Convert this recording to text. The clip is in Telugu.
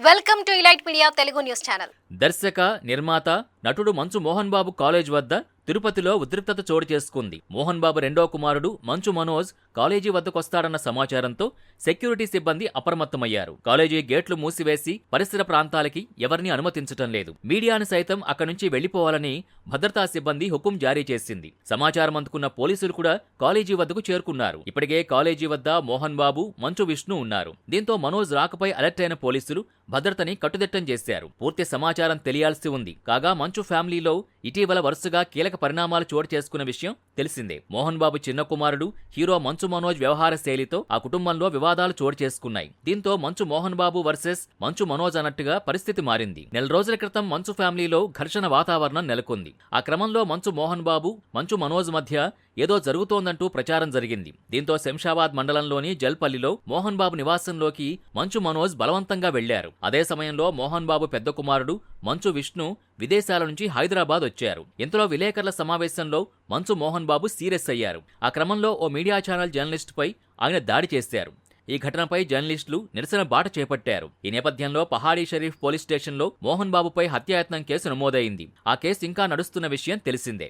Welcome to elite media Telugu news channel. దర్శక, నిర్మాత, నటుడు మంచు మోహన్ బాబు కాలేజ్ వద్ద తిరుపతిలో ఉద్రిక్తత చోటు చేసుకుంది. మోహన్ బాబు రెండో కుమారుడు మంచు మనోజ్ కాలేజీ వద్దకొస్తాడన్న సమాచారంతో సెక్యూరిటీ సిబ్బంది అప్రమత్తమయ్యారు. కాలేజీ గేట్లు మూసివేసి పరిసర ప్రాంతాలకి ఎవరిని అనుమతించటం లేదు. మీడియాను సైతం అక్కడి నుంచి వెళ్లిపోవాలని భద్రతా సిబ్బంది హుకుం జారీ చేసింది. సమాచారం అందుకున్న పోలీసులు కూడా కాలేజీ వద్దకు చేరుకున్నారు. ఇప్పటికే కాలేజీ వద్ద మోహన్ బాబు, మంచు విష్ణు ఉన్నారు. దీంతో మనోజ్ రాకపై అలర్ట్ అయిన పోలీసులు భద్రతని కట్టుదిట్టం చేశారు. పూర్తి సమాచారం తెలియాల్సి ఉంది. కాగా మంచు ఫ్యామిలీలో ఇటీవల వరుసగా కీలక పరిణామాలు చోటు చేసుకున్న విషయం తెలిసిందే. మోహన్ బాబు చిన్న కుమారుడు హీరో మంచు మనోజ్ వ్యవహార శైలితో ఆ కుటుంబంలో వివాదాలు చోటు చేసుకున్నాయి. దీంతో మంచు మోహన్ బాబు వర్సెస్ మంచు మనోజ్ అన్నట్టుగా పరిస్థితి మారింది. నెల రోజుల క్రితం మంచు ఫ్యామిలీలో ఘర్షణ వాతావరణం నెలకొంది. ఆ క్రమంలో మంచు మోహన్ బాబు, మంచు మనోజ్ మధ్య ఏదో జరుగుతోందంటూ ప్రచారం జరిగింది. దీంతో శంషాబాద్ మండలంలోని జల్పల్లిలో మోహన్ బాబు నివాసంలోకి మంచు మనోజ్ బలవంతంగా వెళ్లారు. అదే సమయంలో మోహన్ బాబు పెద్ద కుమారుడు మంచు విష్ణు విదేశాల నుంచి హైదరాబాద్ వచ్చారు. ఇంతలో విలేకరుల సమావేశంలో మంచు మోహన్ బాబు సీరియస్ అయ్యారు. ఆ క్రమంలో ఓ మీడియా ఛానల్ జర్నలిస్ట్ పై ఆయన దాడి చేశారు. ఈ ఘటనపై జర్నలిస్టులు నిరసన బాట చేపట్టారు. ఈ నేపథ్యంలో పహాడీ షరీఫ్ పోలీస్ స్టేషన్లో మోహన్ బాబుపై హత్యాయత్నం కేసు నమోదైంది. ఆ కేసు ఇంకా నడుస్తున్న విషయం తెలిసిందే.